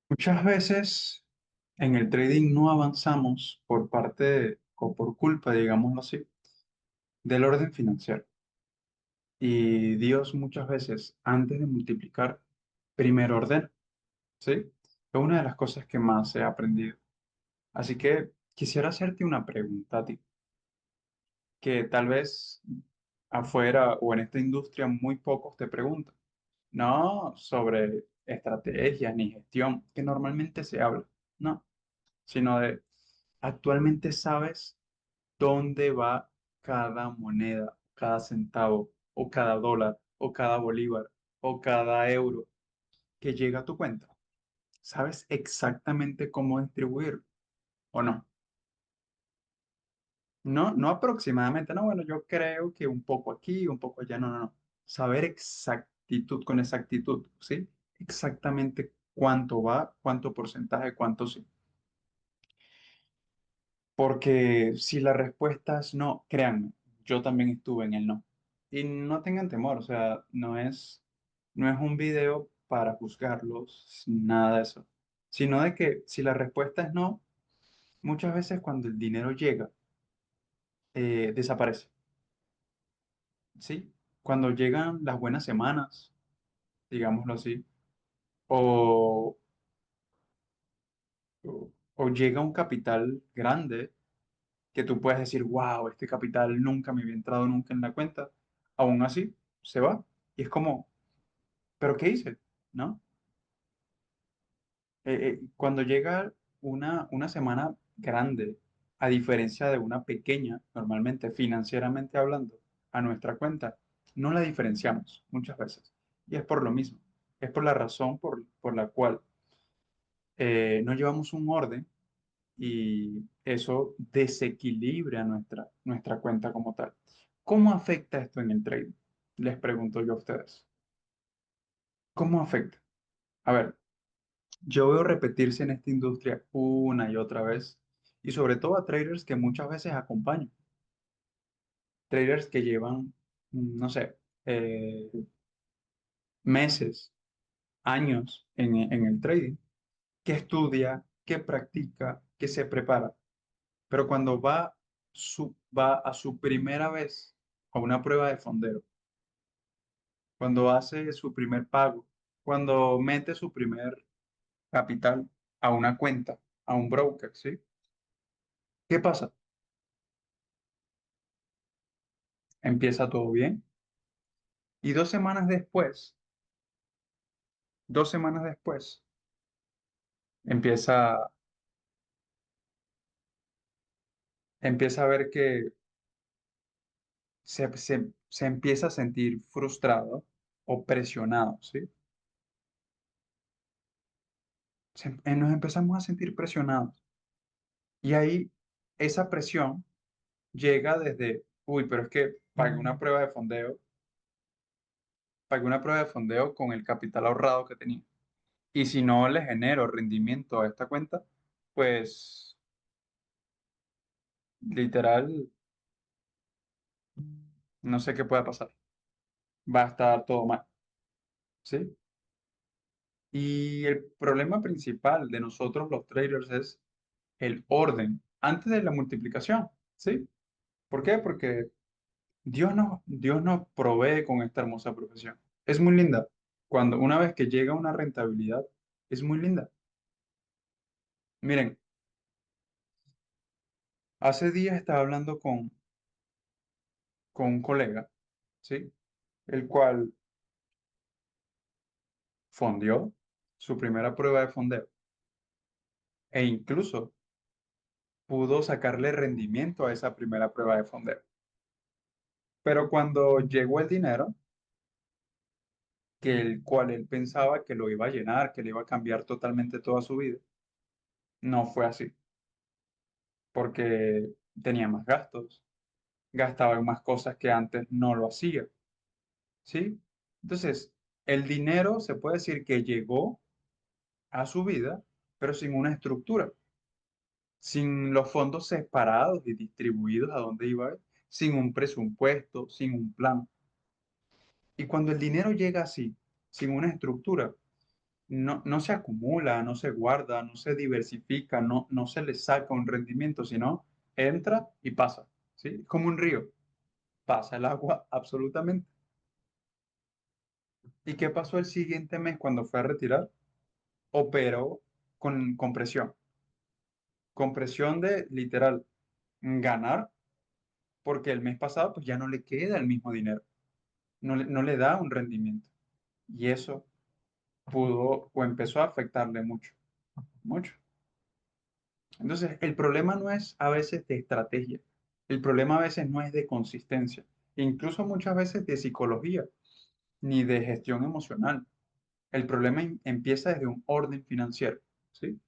Muchas veces en el trading no avanzamos por o por culpa, digámoslo así, del orden financiero. Y Dios muchas veces, antes de multiplicar, primero ordena, ¿sí? Es una de las cosas que más he aprendido. Así que quisiera hacerte una pregunta a ti, que tal vez afuera o en esta industria muy pocos te preguntan. No sobre estrategia ni gestión, que normalmente se habla, no, sino de actualmente sabes dónde va cada moneda, cada centavo, o cada dólar, o cada bolívar, o cada euro que llega a tu cuenta. ¿Sabes exactamente cómo distribuirlo o no? No, no aproximadamente, no, bueno, yo creo que un poco aquí, un poco allá, no, no, no. Saber exactitud, con exactitud, ¿sí? Exactamente cuánto va, cuánto porcentaje, cuánto sí. Porque si la respuesta es no, créanme, yo también estuve en el no. Y no tengan temor, o sea, no es un video para juzgarlos, nada de eso. Sino de que si la respuesta es no, muchas veces cuando el dinero llega, desaparece, ¿sí? Cuando llegan las buenas semanas, digámoslo así, o, o llega un capital grande que tú puedes decir, wow, este capital nunca me había entrado nunca en la cuenta, aún así se va. Y es como, ¿pero qué hice? ¿No? Cuando llega una semana grande, a diferencia de una pequeña, normalmente financieramente hablando, a nuestra cuenta, no la diferenciamos muchas veces. Y es por lo mismo, es por la razón por la cual no llevamos un orden y eso desequilibra nuestra cuenta como tal. ¿Cómo afecta esto en el trading? Les pregunto yo a ustedes. ¿Cómo afecta? A ver, yo veo repetirse en esta industria una y otra vez, y sobre todo a traders que muchas veces acompaño, traders que llevan, no sé, meses, años en el trading, que estudia, que practica, que se prepara. Pero cuando va a su primera vez a una prueba de fondeo, cuando hace su primer pago, cuando mete su primer capital a una cuenta, a un broker, ¿sí? ¿Qué pasa? Empieza todo bien y 2 semanas después, empieza, empieza a ver que se empieza a sentir frustrado o presionado, ¿sí? Nos empezamos a sentir presionados y ahí esa presión llega desde, uy, pero es que pagué una prueba de fondeo con el capital ahorrado que tenía. Y si no le genero rendimiento a esta cuenta, pues literal, no sé qué pueda pasar. Va a estar todo mal, ¿sí? Y el problema principal de nosotros los traders es el orden antes de la multiplicación, ¿sí? ¿Por qué? Porque Dios nos provee con esta hermosa profesión. Es muy linda. Cuando una vez que llega una rentabilidad, es muy linda. Miren, hace días estaba hablando con un colega, ¿sí? El cual fondeó su primera prueba de fondeo e incluso pudo sacarle rendimiento a esa primera prueba de fondeo. Pero cuando llegó el dinero, que el cual él pensaba que lo iba a llenar, que le iba a cambiar totalmente toda su vida, no fue así, porque tenía más gastos, gastaba en más cosas que antes no lo hacía, ¿sí? Entonces, el dinero se puede decir que llegó a su vida, pero sin una estructura, sin los fondos separados y distribuidos a dónde iba a ir, sin un presupuesto, sin un plan. Y cuando el dinero llega así, sin una estructura, no se acumula, no se guarda, no se diversifica, no se le saca un rendimiento, sino entra y pasa, ¿sí? Como un río, pasa el agua absolutamente. ¿Y qué pasó el siguiente mes cuando fue a retirar? Operó con presión de literal ganar, porque el mes pasado pues ya no le queda el mismo dinero, no le da un rendimiento. Y eso pudo o empezó a afectarle mucho, mucho. Entonces, el problema no es a veces de estrategia, el problema a veces no es de consistencia, incluso muchas veces de psicología, ni de gestión emocional. El problema empieza desde un orden financiero, ¿sí?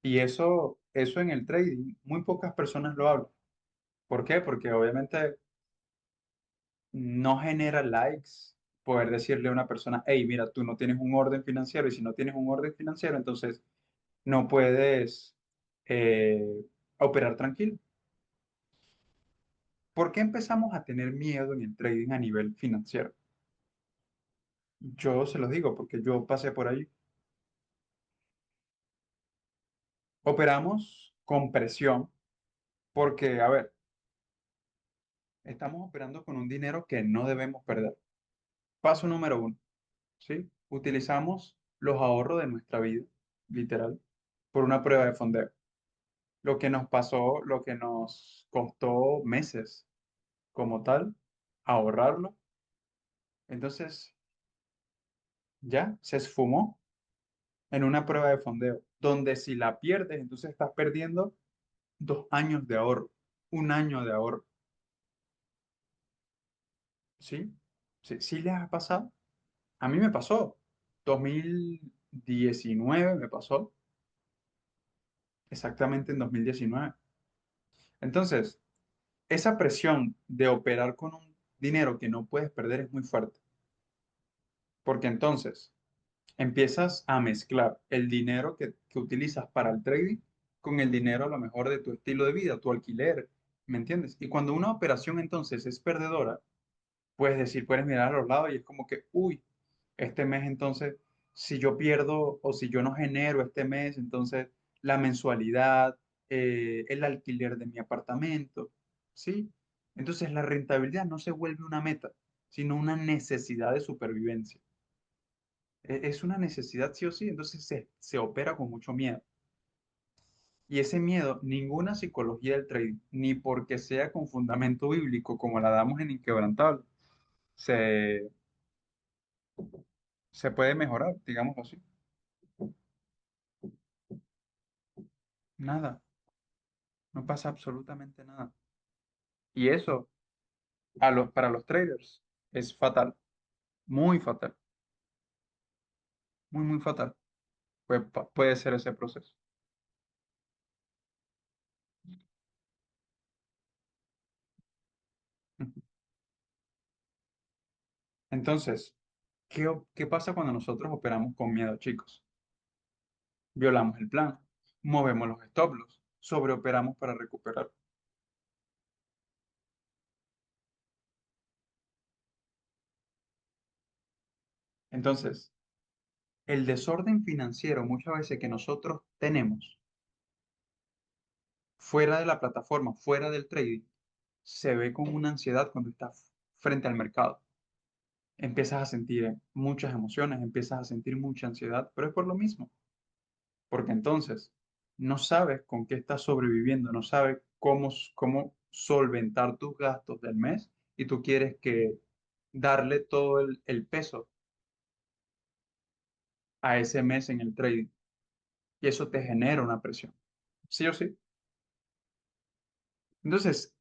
Y eso en el trading, muy pocas personas lo hablan. ¿Por qué? Porque obviamente no genera likes poder decirle a una persona, hey, mira, tú no tienes un orden financiero y si no tienes un orden financiero, entonces no puedes operar tranquilo. ¿Por qué empezamos a tener miedo en el trading a nivel financiero? Yo se los digo porque yo pasé por ahí. Operamos con presión porque, a ver, estamos operando con un dinero que no debemos perder. Paso número uno, ¿sí? Utilizamos los ahorros de nuestra vida, literal, por una prueba de fondeo. Lo que nos pasó, lo que nos costó meses como tal, ahorrarlo. Entonces, ya se esfumó en una prueba de fondeo, donde si la pierdes, entonces estás perdiendo 2 años de ahorro, un año de ahorro, ¿sí? ¿Sí, sí les ha pasado? A mí me pasó. 2019 me pasó, exactamente en 2019. Entonces, esa presión de operar con un dinero que no puedes perder es muy fuerte, porque entonces empiezas a mezclar el dinero que utilizas para el trading con el dinero a lo mejor de tu estilo de vida, tu alquiler, ¿me entiendes? Y cuando una operación entonces es perdedora, puedes decir, puedes mirar a los lados y es como que, uy, este mes entonces, si yo pierdo o si yo no genero este mes, entonces la mensualidad, el alquiler de mi apartamento, ¿sí? Entonces la rentabilidad no se vuelve una meta, sino una necesidad de supervivencia. Es una necesidad sí o sí, entonces se opera con mucho miedo. Y ese miedo, ninguna psicología del trading, ni porque sea con fundamento bíblico como la damos en Inquebrantable, se, se puede mejorar, digámoslo así. Nada, no pasa absolutamente nada. Y eso para los traders es fatal, muy fatal, muy fatal. Puede ser ese proceso. Ujú. Entonces, ¿qué pasa cuando nosotros operamos con miedo, chicos? Violamos el plan, movemos los stop loss, sobreoperamos para recuperar. Entonces, el desorden financiero muchas veces que nosotros tenemos fuera de la plataforma, fuera del trading, se ve como una ansiedad cuando estás frente al mercado. Empiezas a sentir muchas emociones, empiezas a sentir mucha ansiedad, pero es por lo mismo, porque entonces no sabes con qué estás sobreviviendo, no sabes cómo solventar tus gastos del mes y tú quieres que darle todo el peso a ese mes en el trading y eso te genera una presión, sí o sí. Entonces,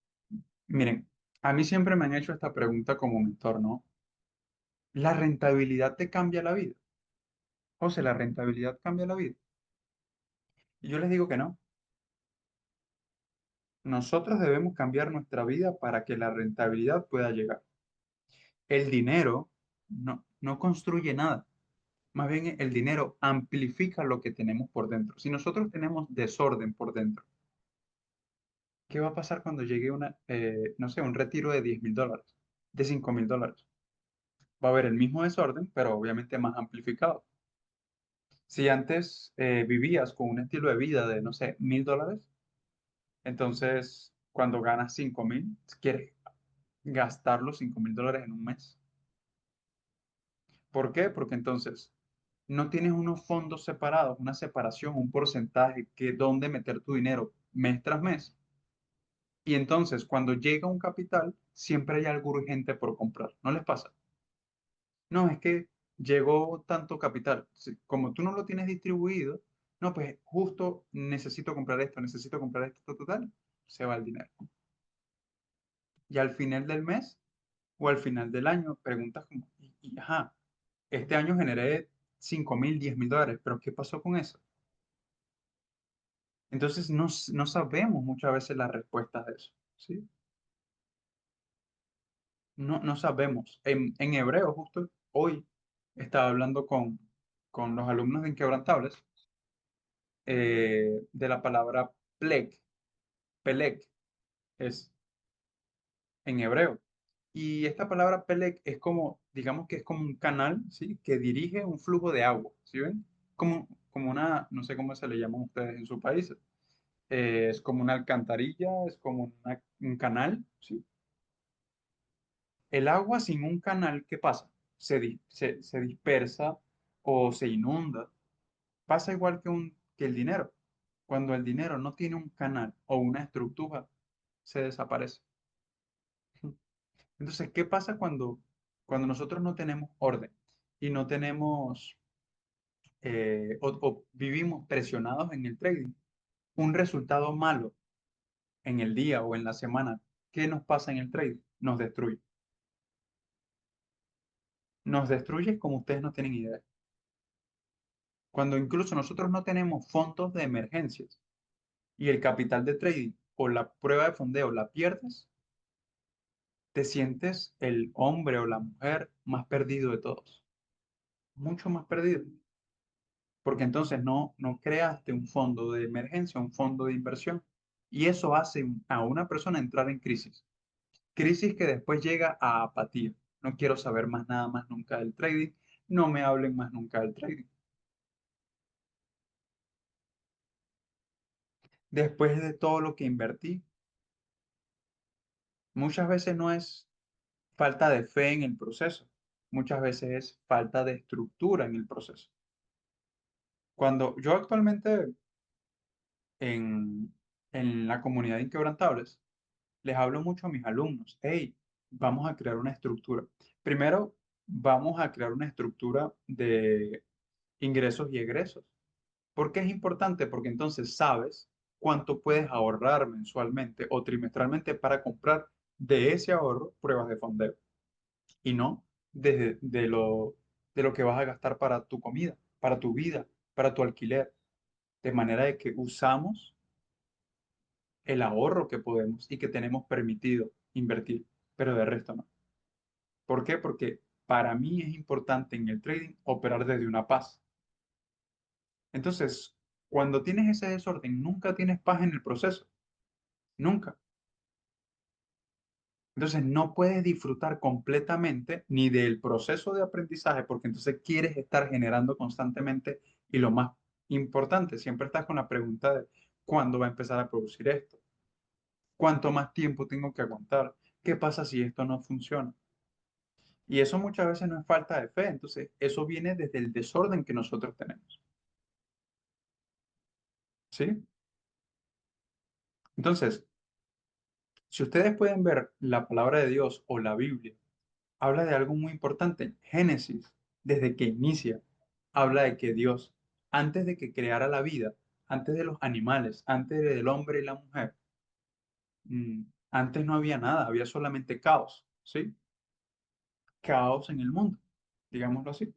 miren, a mí siempre me han hecho esta pregunta como mentor, ¿no? ¿La rentabilidad te cambia la vida? José, ¿la rentabilidad cambia la vida? Y yo les digo que no. Nosotros debemos cambiar nuestra vida para que la rentabilidad pueda llegar. El dinero no construye nada. Más bien el dinero amplifica lo que tenemos por dentro. Si nosotros tenemos desorden por dentro, ¿qué va a pasar cuando llegue no sé, un retiro de $10.000, de $5.000? Va a haber el mismo desorden, pero obviamente más amplificado. Si antes vivías con un estilo de vida de, no sé, $1.000, entonces cuando ganas 5.000, quieres gastar los $5.000 en un mes. ¿Por qué? Porque entonces no tienes unos fondos separados, una separación, un porcentaje que dónde meter tu dinero mes tras mes. Y entonces cuando llega un capital, siempre hay algo urgente por comprar. ¿No les pasa? No, es que llegó tanto capital. Como tú no lo tienes distribuido, no, pues justo necesito comprar esto, total, se va el dinero. Y al final del mes o al final del año preguntas como, ajá, este año generé 5.000, $10.000, pero ¿qué pasó con eso? Entonces no sabemos muchas veces las respuestas de eso, ¿sí? No sabemos. En hebreo, justo hoy estaba hablando con los alumnos de Inquebrantables de la palabra pleg, peleg, es en hebreo. Y esta palabra peleg es como, digamos que es como un canal, ¿sí? Que dirige un flujo de agua, ¿sí ven? Como una, no sé cómo se le llaman ustedes en su país, es como una alcantarilla, es como un canal, ¿sí? El agua sin un canal, ¿qué pasa? Se dispersa o se inunda. Pasa igual que el dinero. Cuando el dinero no tiene un canal o una estructura, se desaparece. Entonces, ¿qué pasa cuando nosotros no tenemos orden y no tenemos o vivimos presionados en el trading? Un resultado malo en el día o en la semana, ¿qué nos pasa en el trading? Nos destruye. Nos destruye como ustedes no tienen idea. Cuando incluso nosotros no tenemos fondos de emergencias y el capital de trading o la prueba de fondeo la pierdes, te sientes el hombre o la mujer más perdido de todos, mucho más perdido, porque entonces no creaste un fondo de emergencia, un fondo de inversión, y eso hace a una persona entrar en crisis, crisis que después llega a apatía. No quiero saber más nada más nunca del trading, no me hablen más nunca del trading. Después de todo lo que invertí, muchas veces no es falta de fe en el proceso, muchas veces es falta de estructura en el proceso. Cuando yo actualmente en la comunidad de Inquebrantables, les hablo mucho a mis alumnos, hey, vamos a crear una estructura. Primero, vamos a crear una estructura de ingresos y egresos. ¿Por qué es importante? Porque entonces sabes cuánto puedes ahorrar mensualmente o trimestralmente para comprar de ese ahorro pruebas de fondeo y no de lo que vas a gastar para tu comida, para tu vida, para tu alquiler. De manera de que usamos el ahorro que podemos y que tenemos permitido invertir, pero de resto no. ¿Por qué? Porque para mí es importante en el trading operar desde una paz. Entonces, cuando tienes ese desorden, nunca tienes paz en el proceso, nunca. Entonces, no puedes disfrutar completamente ni del proceso de aprendizaje porque entonces quieres estar generando constantemente y lo más importante, siempre estás con la pregunta de ¿cuándo va a empezar a producir esto? ¿Cuánto más tiempo tengo que aguantar? ¿Qué pasa si esto no funciona? Y eso muchas veces no es falta de fe, entonces eso viene desde el desorden que nosotros tenemos, ¿sí? Entonces, si ustedes pueden ver la palabra de Dios o la Biblia, habla de algo muy importante. Génesis, desde que inicia, habla de que Dios, antes de que creara la vida, antes de los animales, antes del hombre y la mujer, antes no había nada, había solamente caos, ¿sí? Caos en el mundo, digámoslo así.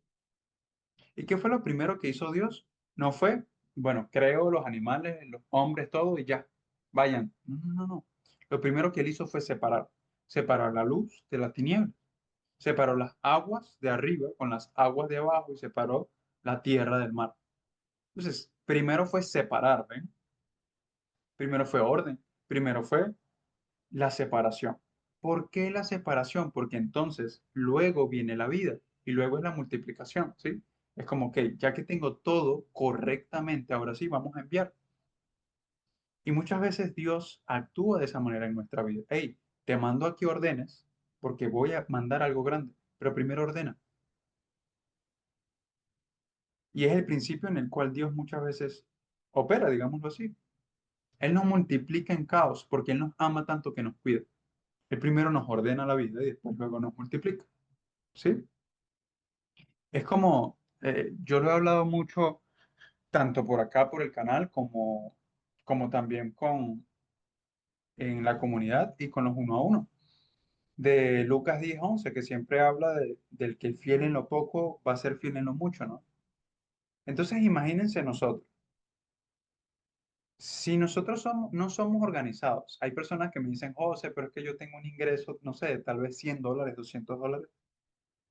¿Y qué fue lo primero que hizo Dios? No fue, bueno, creo los animales, los hombres, todo y ya, vayan. No. Lo primero que él hizo fue separar. Separar la luz de la tiniebla. Separó las aguas de arriba con las aguas de abajo y separó la tierra del mar. Entonces, primero fue separar, ¿ven? Primero fue orden. Primero fue la separación. ¿Por qué la separación? Porque entonces luego viene la vida y luego es la multiplicación, ¿sí? Es como que ya que tengo todo correctamente, ahora sí vamos a enviar. Y muchas veces Dios actúa de esa manera en nuestra vida. Hey, te mando a que ordenes porque voy a mandar algo grande, pero primero ordena. Y es el principio en el cual Dios muchas veces opera, digámoslo así. Él nos multiplica en caos porque Él nos ama tanto que nos cuida. Él primero nos ordena la vida y después luego nos multiplica, ¿sí? Es como, yo lo he hablado mucho, tanto por acá, por el canal, como también en la comunidad y con los uno a uno. De Lucas 10:11 que siempre habla del que fiel en lo poco va a ser fiel en lo mucho, ¿no? Entonces imagínense nosotros, si nosotros no somos organizados, hay personas que me dicen, José, pero es que yo tengo un ingreso, no sé, tal vez $100, $200,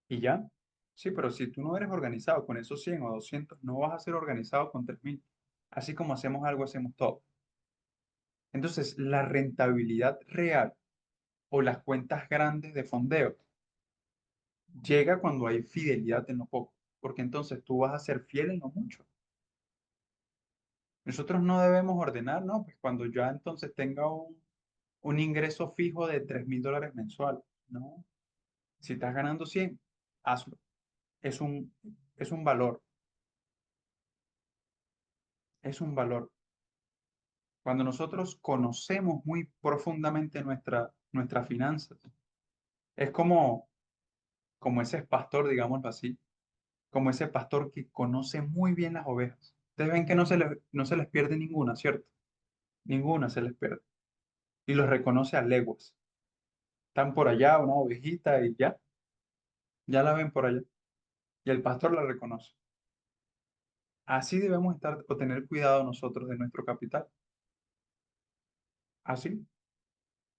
y ya. Sí, pero si tú no eres organizado con esos 100 o 200 no vas a ser organizado con 3.000. Así como hacemos algo, hacemos todo. Entonces, la rentabilidad real o las cuentas grandes de fondeo llega cuando hay fidelidad en lo poco, porque entonces tú vas a ser fiel en lo mucho. Nosotros no debemos ordenar, ¿no? Pues cuando ya entonces tenga un ingreso fijo de $3.000 mensual, ¿no? Si estás ganando 100, hazlo. Es un, es un valor, es un valor. Cuando nosotros conocemos muy profundamente nuestras finanzas, es como ese pastor, digámoslo así, como ese pastor que conoce muy bien las ovejas. Ustedes ven que no se les pierde ninguna, ¿cierto? Ninguna se les pierde. Y los reconoce a leguas. Están por allá, una ovejita y ya la ven por allá. Y el pastor la reconoce. Así debemos estar o tener cuidado nosotros de nuestro capital. Así,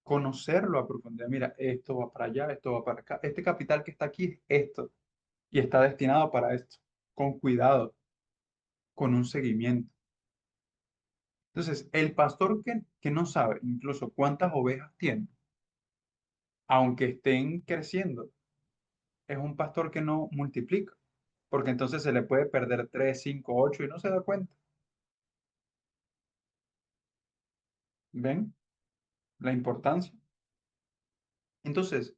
conocerlo a profundidad. Mira, esto va para allá, esto va para acá. Este capital que está aquí es esto y está destinado para esto. Con cuidado, con un seguimiento. Entonces, el pastor que no sabe incluso cuántas ovejas tiene, aunque estén creciendo, es un pastor que no multiplica, porque entonces se le puede perder 3, 5, 8 y no se da cuenta. ¿Ven la importancia? Entonces,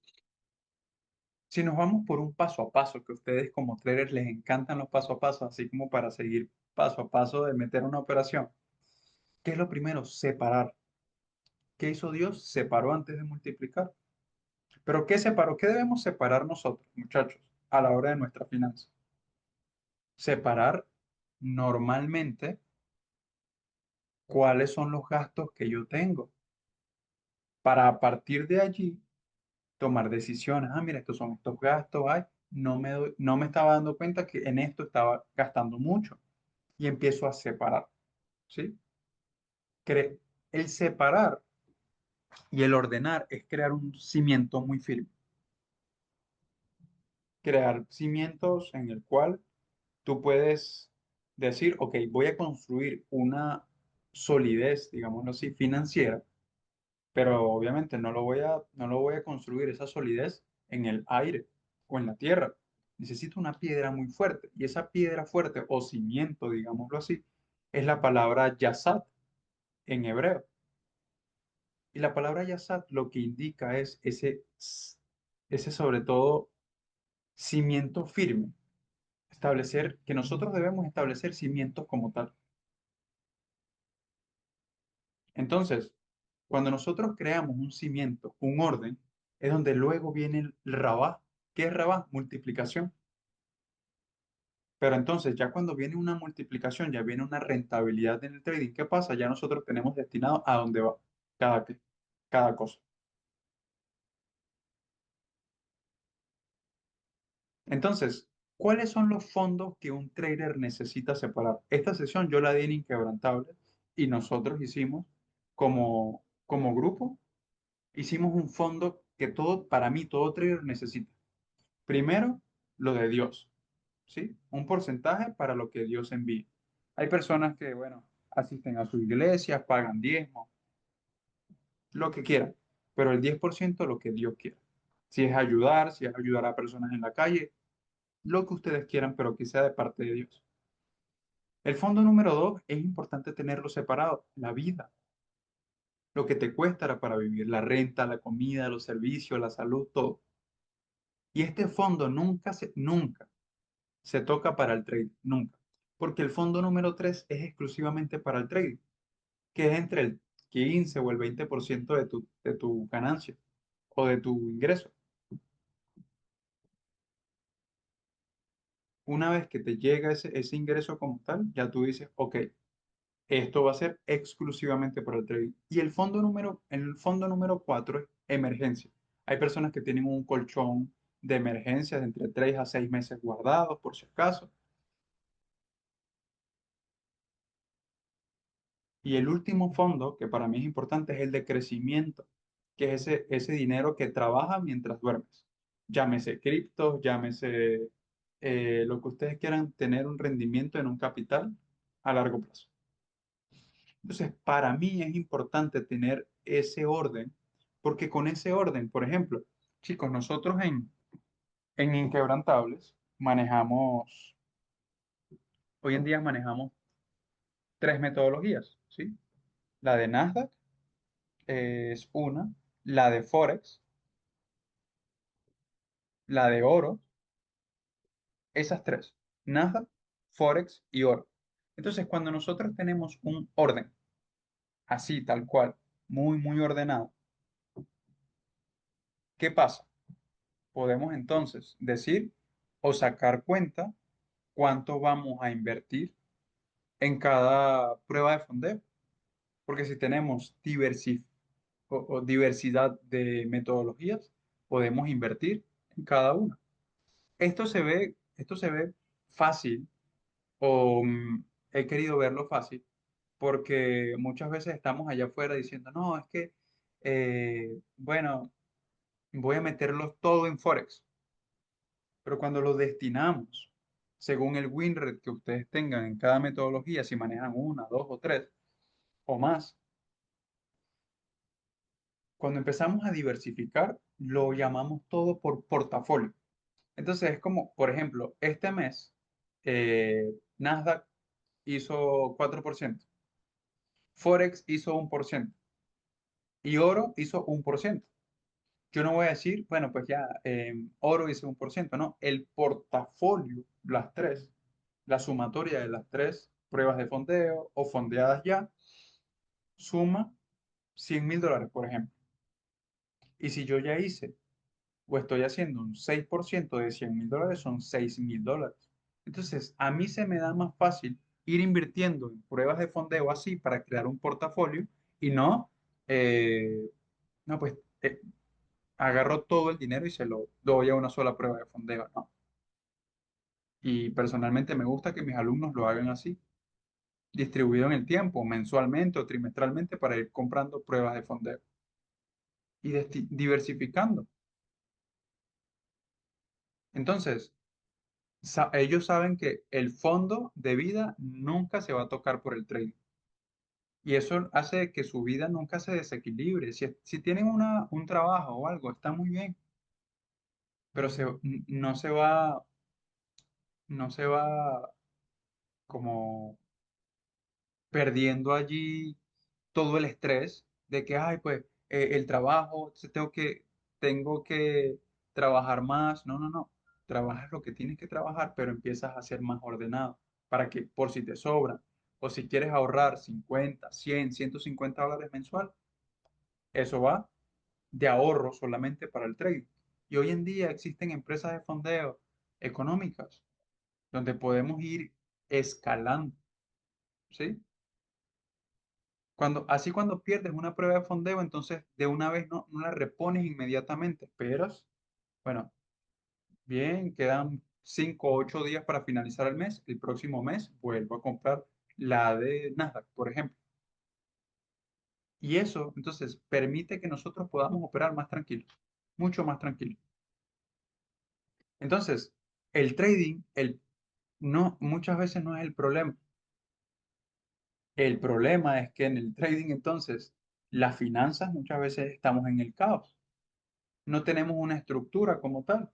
si nos vamos por un paso a paso, que a ustedes como traders les encantan los paso a paso, así como para seguir paso a paso de meter una operación, ¿qué es lo primero? Separar. ¿Qué hizo Dios? Separó antes de multiplicar. ¿Pero qué separó? ¿Qué debemos separar nosotros, muchachos, a la hora de nuestra finanza? Separar normalmente cuáles son los gastos que yo tengo para a partir de allí tomar decisiones. Ah, mira, estos son estos gastos. Ay, no me estaba dando cuenta que en esto estaba gastando mucho. Y empiezo a separar, ¿sí? Cre- el separar y el ordenar es crear un cimiento muy firme. Crear cimientos en el cual tú puedes decir, ok, voy a construir una solidez, digámoslo así, financiera, pero obviamente no lo voy a construir esa solidez en el aire o en la tierra. Necesito una piedra muy fuerte y esa piedra fuerte o cimiento, digámoslo así, es la palabra yasat en hebreo. Y la palabra yasat lo que indica es ese sobre todo cimiento firme. Establecer, que nosotros debemos establecer cimientos como tal. Entonces, cuando nosotros creamos un cimiento, un orden, es donde luego viene el rabá. ¿Qué es rabá? Multiplicación. Pero entonces, ya cuando viene una multiplicación, ya viene una rentabilidad en el trading, ¿qué pasa? Ya nosotros tenemos destinado a dónde va cada, cada cosa. Entonces, ¿cuáles son los fondos que un trader necesita separar? Esta sesión yo la di en Inquebrantable y nosotros hicimos como grupo, hicimos un fondo que para mí, todo trader necesita. Primero, lo de Dios, ¿sí? Un porcentaje para lo que Dios envíe. Hay personas que, bueno, asisten a su iglesia, pagan diezmo, lo que quieran, pero el 10% lo que Dios quiera. Si es ayudar a personas en la calle, lo que ustedes quieran, pero que sea de parte de Dios. El fondo número 2 es importante tenerlo separado, la vida, lo que te cuesta para vivir, la renta, la comida, los servicios, la salud, todo. Y este fondo nunca se toca para el trading, nunca. Porque el fondo número 3 es exclusivamente para el trading, que es entre el 15 o el 20% de tu ganancia o de tu ingreso. Una vez que te llega ese ingreso como tal, ya tú dices, ok, esto va a ser exclusivamente para el trading. Y el fondo número 4 es emergencia. Hay personas que tienen un colchón de emergencia de entre 3 a 6 meses guardados, por si acaso. Y el último fondo, que para mí es importante, es el de crecimiento, que es ese dinero que trabaja mientras duermes. Llámese criptos, llámese lo que ustedes quieran tener un rendimiento en un capital a largo plazo. Entonces, para mí es importante tener ese orden, porque con ese orden, por ejemplo, chicos, nosotros en Inquebrantables hoy en día manejamos tres metodologías, ¿sí? La de Nasdaq es una, la de Forex, la de oro, esas tres, Nasdaq, Forex y oro. Entonces, cuando nosotros tenemos un orden, así, tal cual, muy ordenado, ¿qué pasa? Podemos entonces decir o sacar cuenta cuánto vamos a invertir en cada prueba de fondeo. Porque si tenemos o diversidad de metodologías, podemos invertir en cada una. Esto se ve fácil o he querido verlo fácil porque muchas veces estamos allá afuera diciendo, no, es que, bueno, voy a meterlo todo en Forex. Pero cuando lo destinamos, según el win rate que ustedes tengan en cada metodología, si manejan una, dos o tres o más, cuando empezamos a diversificar, lo llamamos todo por portafolio. Entonces es como, por ejemplo, este mes Nasdaq hizo 4%, Forex hizo 1% y oro hizo 1%. Yo no voy a decir, bueno, pues ya oro hizo 1%, no, el portafolio, las tres, la sumatoria de las tres pruebas de fondeo o fondeadas ya, suma $100.000, por ejemplo. Y si yo ya hice o estoy haciendo un 6% de $100.000, son $6.000. Entonces, a mí se me da más fácil ir invirtiendo en pruebas de fondeo así para crear un portafolio y no, eh, no, pues agarro todo el dinero y se lo doy a una sola prueba de fondeo, ¿no? Y personalmente me gusta que mis alumnos lo hagan así, distribuido en el tiempo, mensualmente o trimestralmente para ir comprando pruebas de fondeo y diversificando. Entonces, ellos saben que el fondo de vida nunca se va a tocar por el trading. Y eso hace que su vida nunca se desequilibre. Si tienen un trabajo o algo, está muy bien, pero no se va como perdiendo allí todo el estrés de que, ay, pues el trabajo, entonces tengo que trabajar más. No, no, no. Trabajas lo que tienes que trabajar, pero empiezas a ser más ordenado para que por si te sobra o si quieres ahorrar 50, 100, $150 mensual, eso va de ahorro solamente para el trading. Y hoy en día existen empresas de fondeo económicas donde podemos ir escalando, ¿sí? Cuando pierdes una prueba de fondeo, entonces de una vez no la repones inmediatamente, esperas, bueno, bien, quedan 5 o 8 días para finalizar el mes, el próximo mes vuelvo a comprar la de Nasdaq, por ejemplo. Y eso, entonces, permite que nosotros podamos operar más tranquilos, mucho más tranquilos. Entonces, el trading, no, muchas veces no es el problema. El problema es que en el trading, entonces, Las finanzas muchas veces estamos en el caos. No tenemos una estructura como tal.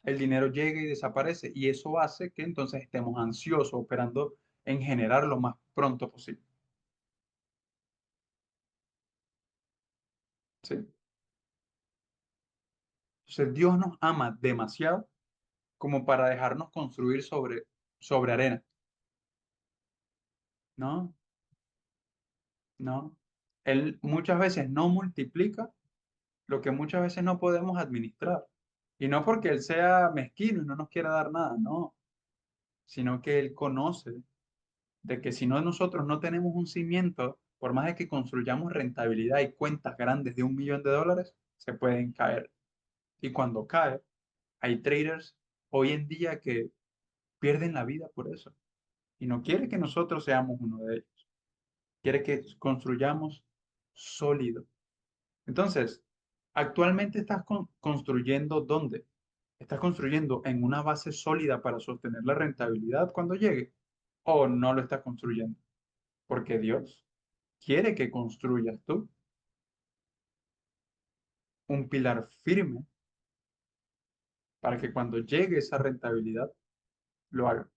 El dinero llega y desaparece y eso hace que entonces estemos ansiosos, operando en generar lo más pronto posible. ¿Sí? Entonces Dios nos ama demasiado como para dejarnos construir sobre arena. No, no. Él muchas veces no multiplica lo que muchas veces no podemos administrar. Y no porque Él sea mezquino y no nos quiera dar nada, no, sino que Él conoce de que si no nosotros no tenemos un cimiento, por más de que construyamos rentabilidad y cuentas grandes de $1 millón, se pueden caer. Y cuando cae, hay traders hoy en día que pierden la vida por eso. Y no quiere que nosotros seamos uno de ellos. Quiere que construyamos sólido. Entonces, actualmente estás construyendo ¿dónde? ¿Estás construyendo en una base sólida para sostener la rentabilidad cuando llegue? ¿O no lo estás construyendo? Porque Dios quiere que construyas tú un pilar firme para que cuando llegue esa rentabilidad lo haga.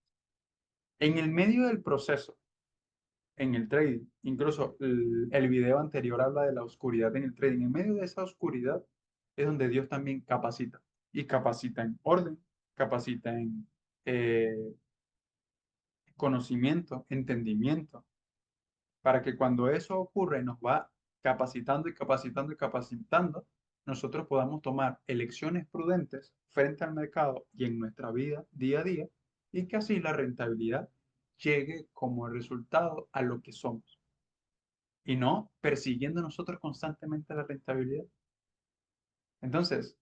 En el medio del proceso, en el trading, incluso el video anterior habla de la oscuridad en el trading, en medio de esa oscuridad es donde Dios también capacita y capacita en orden, capacita en eh, conocimiento, entendimiento, para que cuando eso ocurre nos va capacitando y capacitando y capacitando, nosotros podamos tomar elecciones prudentes frente al mercado y en nuestra vida día a día, y que así la rentabilidad llegue como resultado a lo que somos, y no persiguiendo nosotros constantemente la rentabilidad. Entonces,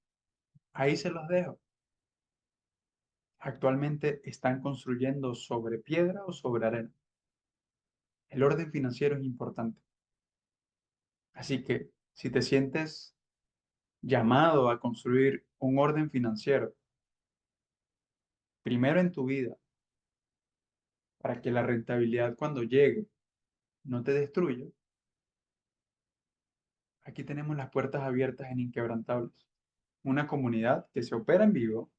ahí se los dejo. Actualmente están construyendo sobre piedra o sobre arena. El orden financiero es importante. Así que si te sientes llamado a construir un orden financiero, primero en tu vida, para que la rentabilidad cuando llegue no te destruya, aquí tenemos las puertas abiertas en Inquebrantables, una comunidad que se opera en vivo,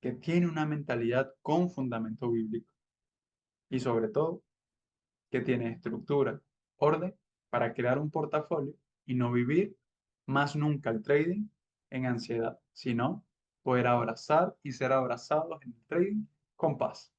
que tiene una mentalidad con fundamento bíblico y sobre todo que tiene estructura, orden para crear un portafolio y no vivir más nunca el trading en ansiedad, sino poder abrazar y ser abrazados en el trading con paz.